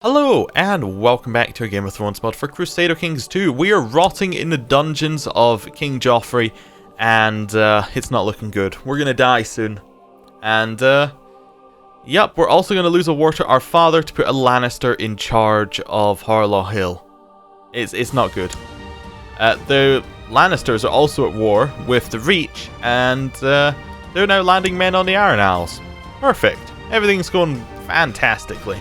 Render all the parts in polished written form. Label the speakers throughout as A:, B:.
A: Hello, and welcome back to a Game of Thrones mod for Crusader Kings 2. We are rotting in the dungeons of King Joffrey, and it's not looking good. We're gonna die soon. And, yep, we're also gonna lose a war to our father to put a Lannister in charge of Harlaw Hill. It's not good. The Lannisters are also at war with the Reach, and they're now landing men on the Iron Isles. Perfect. Everything's going fantastically.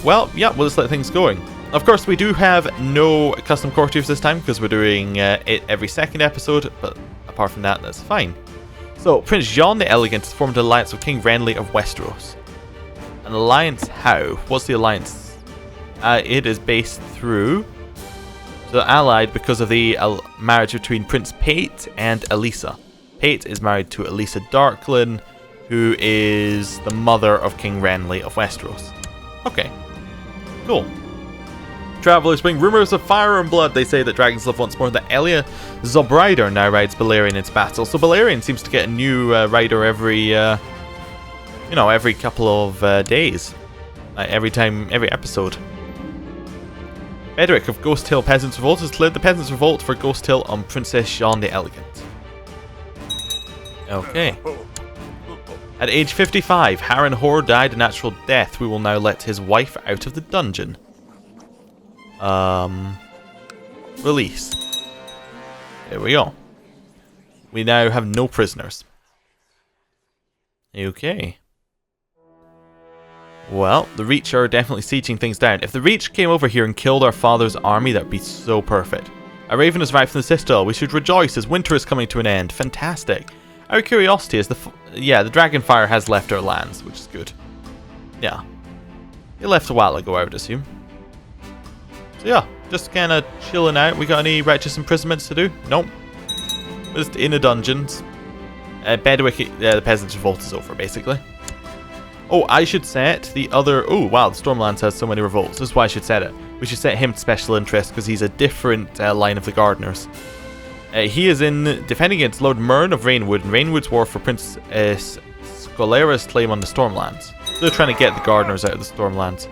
A: Well, yeah, we'll just let things going. Of course, we do have no custom courtiers this time because we're doing it every second episode, but apart from that, that's fine. So, Prince Jean the Elegant has formed an alliance with King Renly of Westeros. An alliance how? What's the alliance? It is based through... So, allied because of the marriage between Prince Pate and Elisa. Pate is married to Elisa Darklyn, who is the mother of King Renly of Westeros. Okay. Cool. Travelers bring rumors of fire and blood. They say that dragons live once more. That Elia Zobrider now rides Balerion into battle. So Balerion seems to get a new rider every, every couple of days. Every episode. Bedrick of Ghost Hill Peasants Revolt has led the Peasants Revolt for Ghost Hill on Princess Jean the Elegant. Okay. At age 55, Harrenhor died a natural death. We will now let his wife out of the dungeon. Release. There we go. We now have no prisoners. Okay. Well, the Reach are definitely sieging things down. If the Reach came over here and killed our father's army, that would be so perfect. A raven has arrived from the Citadel. We should rejoice as winter is coming to an end. Fantastic. Our curiosity is the Dragonfire has left our lands, which is good. Yeah. It left a while ago, I would assume. So yeah, just kind of chilling out. We got any righteous imprisonments to do? Nope. Just in the dungeons. Bedwick, the Peasants' Revolt is over, basically. Oh, I should set the other... Oh, wow, the Stormlands has so many revolts. This is why I should set it. We should set him to special interest, because he's a different line of the Gardeners. He is in defending against Lord Mern of Rainwood, and Rainwood's war for Prince Scholera's claim on the Stormlands. So they're trying to get the Gardeners out of the Stormlands.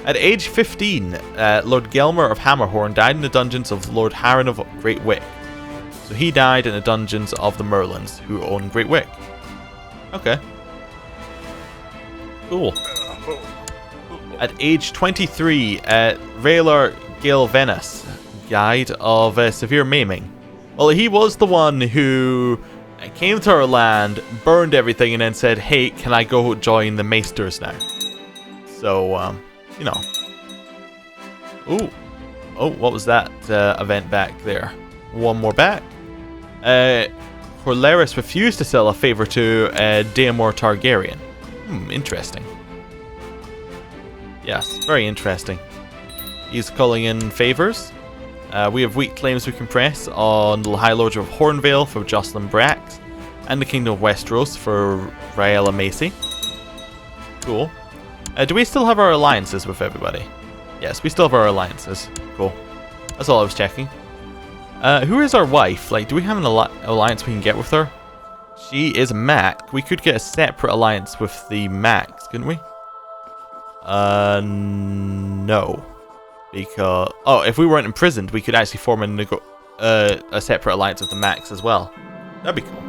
A: At age 15, Lord Gelmer of Hammerhorn died in the dungeons of Lord Harren of Great Wick. So he died in the dungeons of the Merlins, who own Great Wick. Okay. Cool. At age 23, Rhaelar Gilvenus died of severe maiming. Well, he was the one who came to our land, burned everything, and then said, hey, can I go join the Maesters now? So, you know. Ooh. Oh, what was that event back there? One more back. Corleris refused to sell a favor to Daemor Targaryen. Interesting. Yes, very interesting. He's calling in favors. We have weak claims we can press on the High Lord of Hornvale for Jocelyn Brax, and the Kingdom of Westeros for Raella Macy. Cool. Do we still have our alliances with everybody? Yes, we still have our alliances. Cool. That's all I was checking. Who is our wife? Like, do we have an alliance we can get with her? She is Mac. We could get a separate alliance with the Macs, couldn't we? No. Because if we weren't imprisoned, we could actually form a separate alliance with the Macs as well. That'd be cool.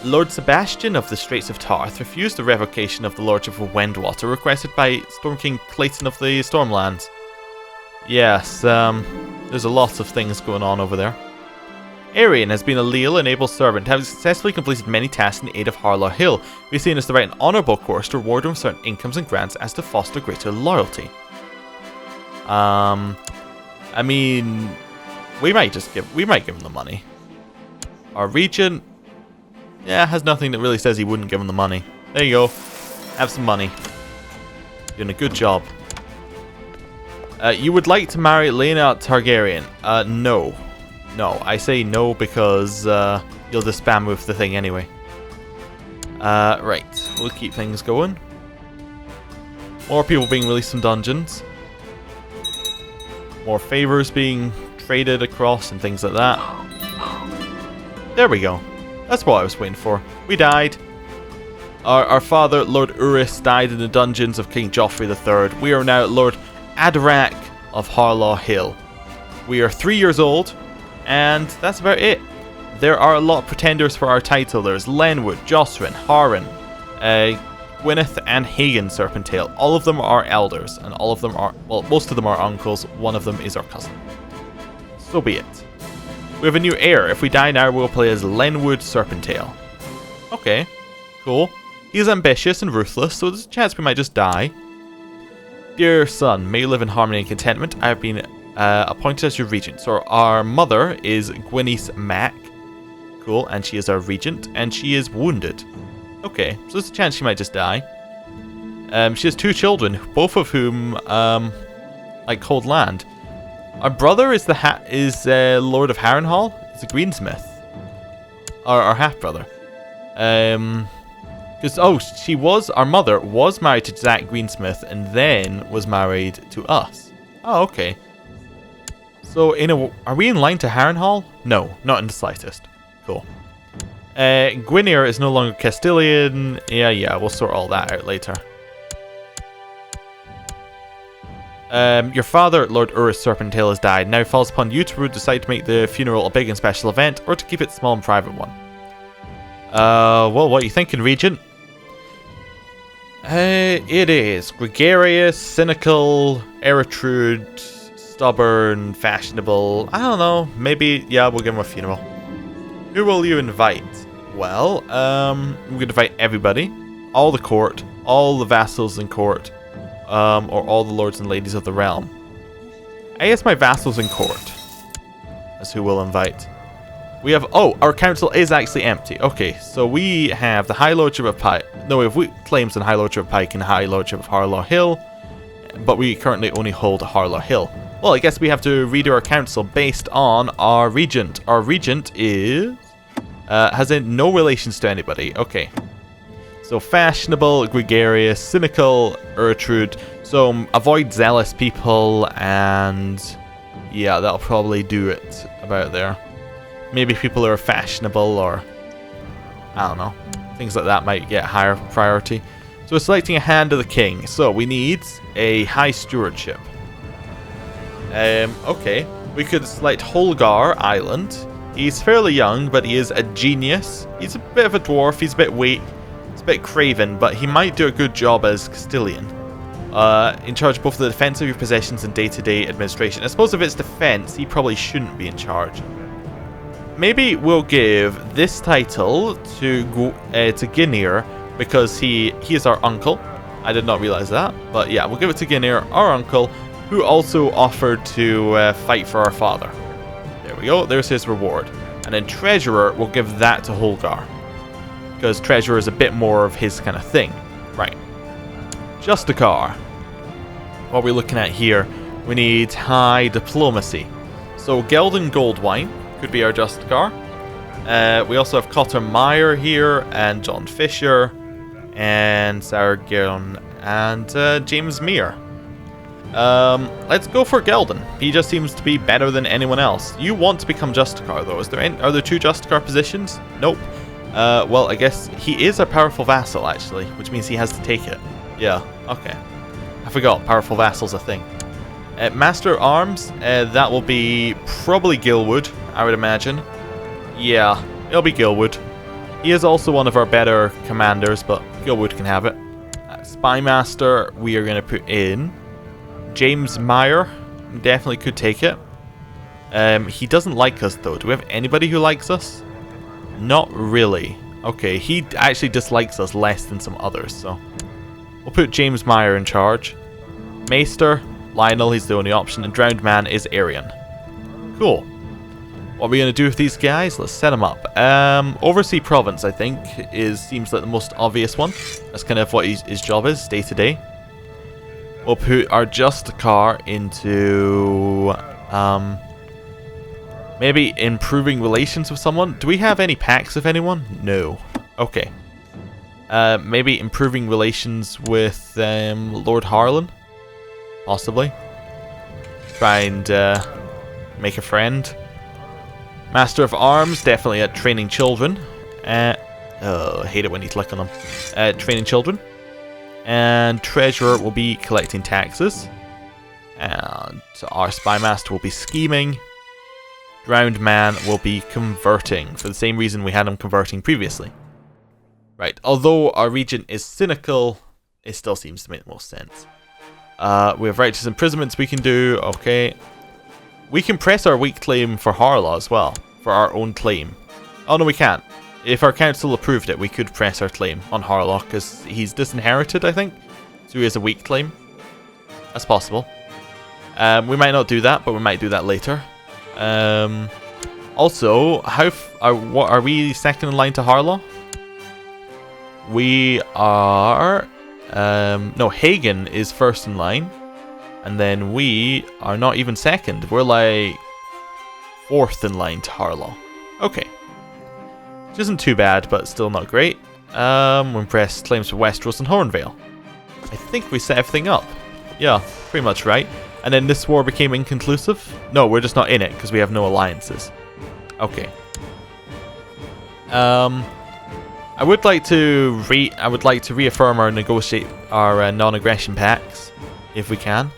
A: Lord Sebastian of the Straits of Tarth refused the revocation of the Lordship of Wendwater requested by Storm King Clayton of the Stormlands. Yes, there's a lot of things going on over there. Arian has been a leal and able servant, having successfully completed many tasks in the aid of Harlaw Hill. We've seen as the right and honourable course to reward him with certain incomes and grants as to foster greater loyalty. I mean, we might give him the money. Our regent, has nothing that really says he wouldn't give him the money. There you go. Have some money. Doing a good job. You would like to marry Laena Targaryen? No. No, I say no because you'll just spam with the thing anyway. Right, we'll keep things going. More people being released from dungeons. More favors being traded across and things like that. There we go. That's what I was waiting for. We died. Our father, Lord Urys, died in the dungeons of King Joffrey III. We are now Lord Adorak of Harlaw Hill. We are 3 years old, and that's about it. There are a lot of pretenders for our title. There's Lenwood, Josrin, Harren, Gwyneth, and Hagen Serpentale. All of them are elders, and all of them are, well, most of them are uncles. One of them is our cousin. So be it. We have a new heir. If we die now, we'll play as Lenwood Serpentale. Okay, cool. He is ambitious and ruthless, so there's a chance we might just die. Dear son, may you live in harmony and contentment. I have been appointed as your regent. So our mother is Gwyneth Mac. Cool, and she is our regent, and she is wounded. Okay, so there's a chance she might just die. She has 2 children, both of whom like hold land. Our brother is the Lord of Harrenhal. He's a greensmith. Our half brother. Because our mother was married to Zach Greensmith and then was married to us. Oh, okay. So are we in line to Harrenhal? No, not in the slightest. Cool. Gwynir is no longer Castilian. Yeah, we'll sort all that out later. Your father, Lord Urys Serpentale, has died. Now it falls upon you to decide to make the funeral a big and special event, or to keep it small and private one. Well, what are you thinking, Regent? It is gregarious, cynical, eritrude, stubborn, fashionable. I don't know. Maybe, yeah, we'll give him a funeral. Who will you invite? Well, we're going to invite everybody. All the court, all the vassals in court, or all the lords and ladies of the realm. I guess my vassals in court. That's who we'll invite. We have, our council is actually empty. Okay, so we have the High Lordship of Pike. No, we have claims in High Lordship of Pike and High Lordship of Harlaw Hill, but we currently only hold Harlaw Hill. Well, I guess we have to redo our council based on our regent. Our regent has no relations to anybody. Okay. So fashionable, gregarious, cynical, eritrude. So avoid zealous people, and yeah, that'll probably do it about there. Maybe people who are fashionable, or I don't know, things like that might get higher priority. So we're selecting a hand of the king. So we need a high stewardship. Okay, we could select Holgar Island. He's fairly young, but he is a genius. He's a bit of a dwarf. He's a bit weak. He's a bit craven, but he might do a good job as Castilian. In charge of both the defense of your possessions and day-to-day administration. I suppose if it's defense, he probably shouldn't be in charge. Maybe we'll give this title to Ginir, because he is our uncle. I did not realize that, but yeah, we'll give it to Ginir, our uncle, who also offered to fight for our father. There we go, there's his reward. And then Treasurer, we'll give that to Holgar, because Treasurer is a bit more of his kind of thing. Right. Justicar. What are we looking at here? We need high diplomacy. So Gelden Goldwine could be our Justicar. We also have Cotter Meyer here, and John Fisher, and Sarah Gillen, and James Meir. Let's go for Gelden. He just seems to be better than anyone else. You want to become Justicar, though. Are there 2 Justicar positions? Nope. Well, I guess he is a powerful vassal, actually, which means he has to take it. Yeah, okay. I forgot, powerful vassal's a thing. Master of Arms, that will be probably Gilwood, I would imagine. Yeah, it'll be Gilwood. He is also one of our better commanders, but Gilwood can have it. Spy Master, we are going to put in James Meyer. Definitely could take it. He doesn't like us, though. Do we have anybody who likes us? Not really. Okay, he actually dislikes us less than some others, so we'll put James Meyer in charge. Maester, Lionel, he's the only option, and Drowned Man is Arian. Cool. What are we going to do with these guys? Let's set them up. Oversea Province, I think, seems like the most obvious one. That's kind of what his job is, day to day. We'll put our Justicar into maybe improving relations with someone. Do we have any pacts with anyone? No. Okay. Maybe improving relations with Lord Harlan? Possibly. Try and make a friend. Master of Arms, definitely at training children. Oh, I hate it when you click on them. Training children. And treasurer will be collecting taxes. And our spy master will be scheming. Drowned man will be converting, for the same reason we had him converting previously. Right, although our regent is cynical, it still seems to make the most sense. We have righteous imprisonments we can do, okay. We can press our weak claim for Harlaw as well, for our own claim. Oh no, we can't. If our council approved it, we could press our claim on Harlaw, because he's disinherited, I think. So he has a weak claim. That's possible. We might not do that, but we might do that later. Also, what are we second in line to Harlaw? We are... no, Hagen is first in line. And then we are not even second. We're like fourth in line to Harlaw. Okay. Which isn't too bad, but still not great. We pressed claims for Westeros and Hornvale. I think we set everything up. Yeah, pretty much right. And then this war became inconclusive? No, we're just not in it because we have no alliances. Okay. I would like to reaffirm our non-aggression pacts, if we can.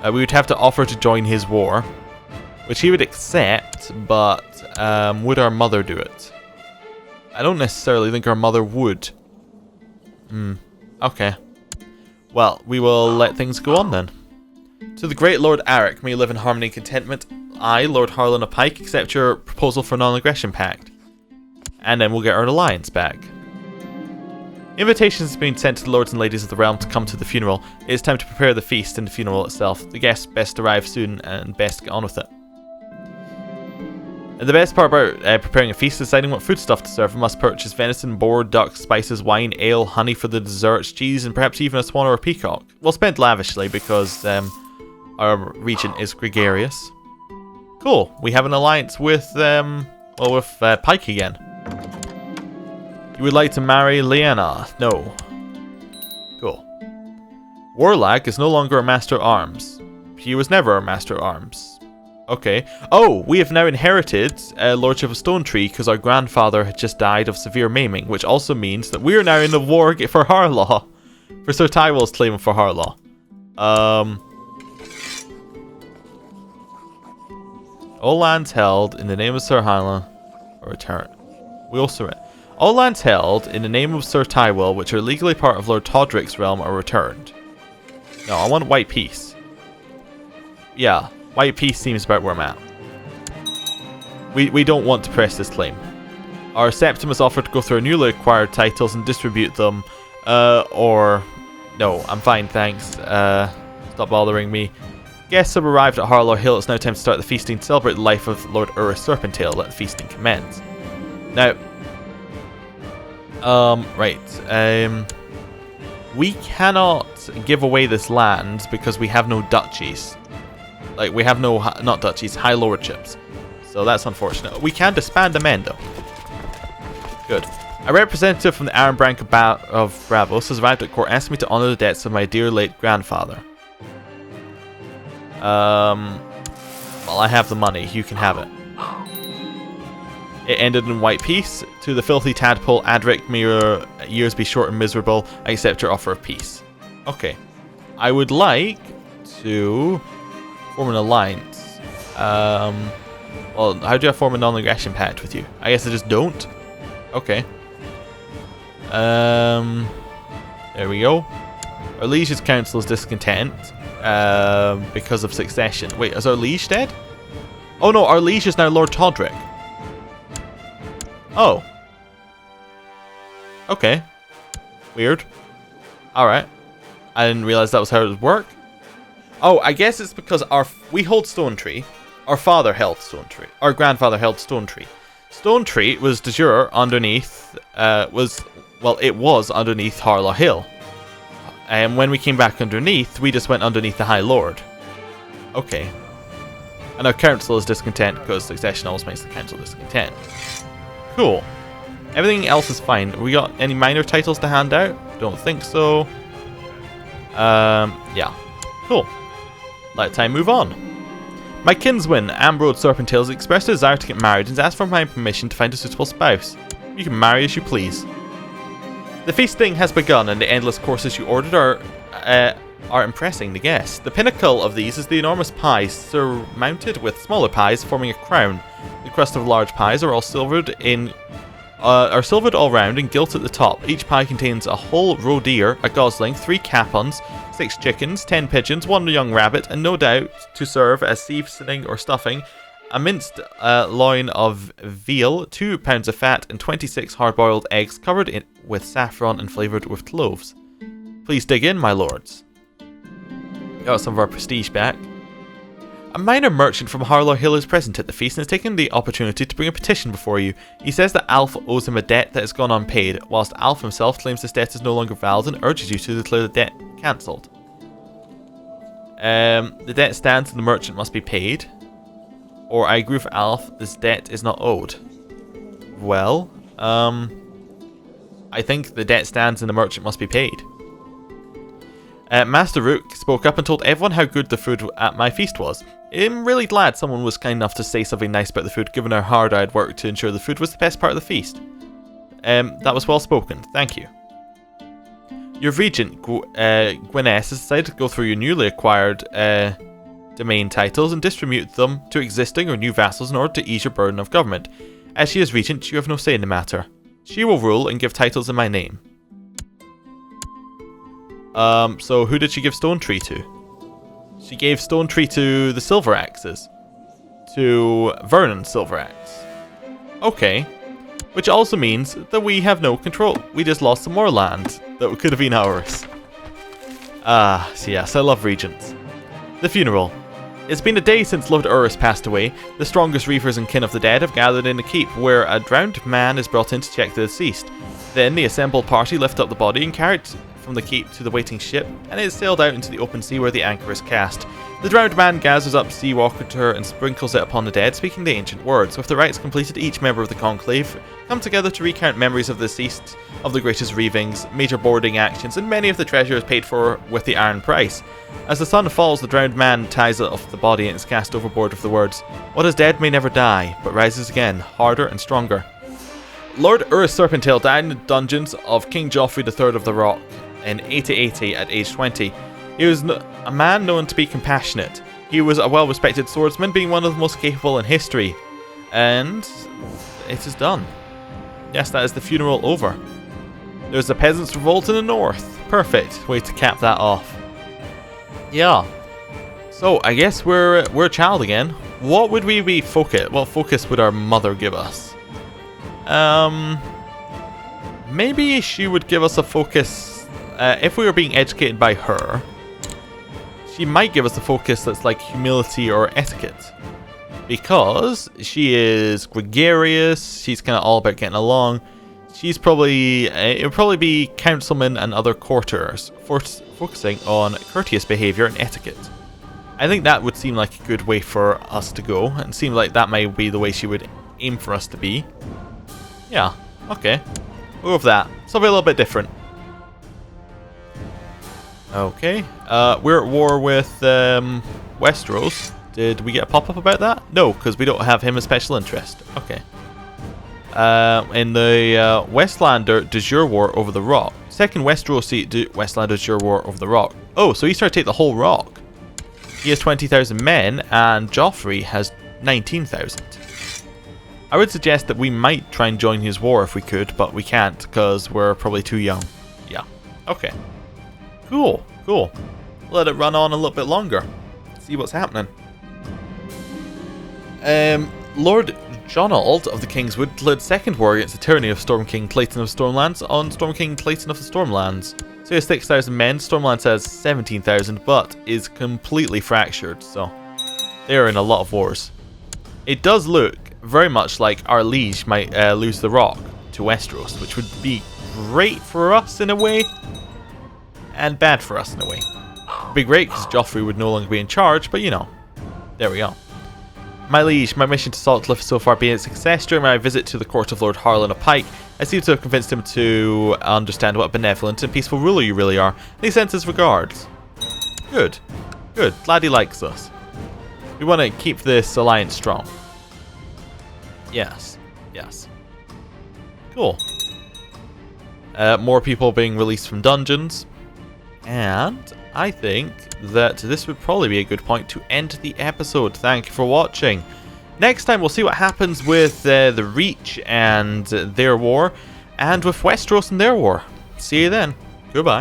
A: We would have to offer to join his war, which he would accept, but would our mother do it? I don't necessarily think our mother would. Okay. Well, we will let things go on then. To the great Lord Arik, may you live in harmony and contentment. I, Lord Harlan of Pike, accept your proposal for non-aggression pact. And then we'll get our alliance back. Invitations have been sent to the lords and ladies of the realm to come to the funeral. It is time to prepare the feast and the funeral itself. The guests best arrive soon and best get on with it. And the best part about preparing a feast is deciding what foodstuff to serve. We must purchase venison, boar, duck, spices, wine, ale, honey for the desserts, cheese, and perhaps even a swan or a peacock. We'll spend lavishly because our regent is gregarious. Cool. We have an alliance with Pike again. You would like to marry Lyanna? No. Cool. Warlag is no longer a master at arms. He was never a master at arms. Okay. Oh, we have now inherited Lordship of Stone Tree because our grandfather had just died of severe maiming, which also means that we are now in the war for Harlaw. For Sir Tywell's claim for Harlaw. All lands held in the name of Sir Harlaw are returned. We also... All lands held in the name of Sir Tywell, which are legally part of Lord Todrick's realm, are returned. No, I want white peace. Yeah, white peace seems about where I'm at. We don't want to press this claim. Our septum has offered to go through our newly acquired titles and distribute them, or... No, I'm fine, thanks. Stop bothering me. Guests have arrived at Harlaw Hill. It's now time to start the feasting to celebrate the life of Lord Urus Serpentale. Let the feasting commence. Now... we cannot give away this land because we have no duchies. Like, we have no, not duchies, high lordships. So that's unfortunate. We can disband the men, though. Good. A representative from the Ironborn of Bravos has arrived at court asking me to honour the debts of my dear late grandfather. Well, I have the money. You can have it. It ended in white peace. To the filthy tadpole Adric, may your years be short and miserable. I accept your offer of peace. Okay. I would like to form an alliance. Well, how do I form a non-aggression pact with you? I guess I just don't. Okay. There we go. Our liege's council is discontent because of succession. Wait, is our liege dead? Oh no, our liege is now Lord Todrick. Oh. Okay. Weird. Alright. I didn't realize that was how it would work. Oh, I guess it's because we hold Stone Tree. Our father held Stone Tree. Our grandfather held Stone Tree. Stone Tree was de jure underneath, it was underneath Harlaw Hill. And when we came back underneath, we just went underneath the High Lord. Okay. And our council is discontent because succession always makes the council discontent. Cool. Everything else is fine. We got any minor titles to hand out? Don't think so. Yeah. Cool. Let time move on. My kinsman, Ambrose Serpentale, has expressed a desire to get married and has asked for my permission to find a suitable spouse. You can marry as you please. The feasting has begun, and the endless courses you ordered are impressing the guests. The pinnacle of these is the enormous pies, surmounted with smaller pies forming a crown. The crust of large pies are silvered all round and gilt at the top. Each pie contains a whole roe deer, a gosling, 3 capons, 6 chickens, 10 pigeons, 1 young rabbit, and no doubt to serve as seasoning or stuffing, a minced loin of veal, 2 pounds of fat, and 26 hard-boiled eggs covered with saffron and flavoured with cloves. Please dig in, my lords. Got some of our prestige back. A minor merchant from Harlow Hill is present at the feast and has taken the opportunity to bring a petition before you. He says that Alf owes him a debt that has gone unpaid, whilst Alf himself claims this debt is no longer valid and urges you to declare the debt cancelled. The debt stands and the merchant must be paid. Or I agree with Alf, this debt is not owed. Well, I think the debt stands and the merchant must be paid. Master Rook spoke up and told everyone how good the food at my feast was. I'm really glad someone was kind enough to say something nice about the food, given how hard I had worked to ensure the food was the best part of the feast. That was well spoken, thank you. Your regent, Gwyneth, has decided to go through your newly acquired domain titles and distribute them to existing or new vassals in order to ease your burden of government. As she is regent, you have no say in the matter. She will rule and give titles in my name. So who did she give Stone Tree to? She gave Stone Tree to the Silver Axes. To Vernon Silver Axe. Okay. Which also means that we have no control. We just lost some more land that could have been ours. So yes, I love regents. The funeral. It's been a day since Lord Urus passed away. The strongest reavers and kin of the dead have gathered in the keep, where a drowned man is brought in to check the deceased. Then the assembled party lift up the body and carry it from the keep to the waiting ship, and it is sailed out into the open sea where the anchor is cast. The drowned man gathers up sea water and sprinkles it upon the dead, speaking the ancient words. With the rites completed, each member of the conclave come together to recount memories of the deceased, of the greatest reavings, major boarding actions, and many of the treasures paid for with the iron price. As the sun falls, the drowned man ties it off the body and is cast overboard with the words, "What is dead may never die, but rises again, harder and stronger." Lord Urus Serpentale died in the dungeons of King Joffrey III of the Rock in 8080 at age 20. He was a man known to be compassionate. He was a well-respected swordsman, being one of the most capable in history. And it is done. Yes, that is the funeral over. There's a peasants' revolt in the north. Perfect way to cap that off. Yeah. So I guess we're a child again. What would we be focused? What focus would our mother give us? Maybe she would give us a focus. If we were being educated by her, she might give us a focus that's like humility or etiquette. Because she is gregarious, she's kind of all about getting along. She's probably, it would probably be councilmen and other courtiers, focusing on courteous behaviour and etiquette. I think that would seem like a good way for us to go, and seem like that might be the way she would aim for us to be. Yeah, okay. We'll go with that. Something a little bit different. Okay, we're at war with Westeros. Did we get a pop-up about that? No, because we don't have him as special interest. Okay. In the Westlander de jure war over the rock. Second Westerosi Westlander de jure war over the rock. Oh, so he's trying to take the whole rock. He has 20,000 men, and Joffrey has 19,000. I would suggest that we might try and join his war if we could, but we can't because we're probably too young. Yeah. Okay. Cool. Cool. Let it run on a little bit longer. See what's happening. Lord Jonald of the Kingswood declared second war against the tyranny of Storm King Clayton of Stormlands on Storm King Clayton of the Stormlands. So he has 6,000 men, Stormlands has 17,000, but is completely fractured, so they are in a lot of wars. It does look very much like our liege might lose the rock to Westeros, which would be great for us in a way, and bad for us in a way. It'd be great because Joffrey would no longer be in charge, but you know, there we go. My liege, my mission to Saltcliffe has so far been a success. During my visit to the court of Lord Harlan of Pike, I seem to have convinced him to understand what a benevolent and peaceful ruler you really are, and he sends his regards. Good. Good. Glad he likes us. We want to keep this alliance strong. Yes. Yes. Cool. More people being released from dungeons. And I think that this would probably be a good point to end the episode. Thank you for watching. Next time we'll see what happens with the Reach and their war, and with Westeros and their war. See you then. Goodbye.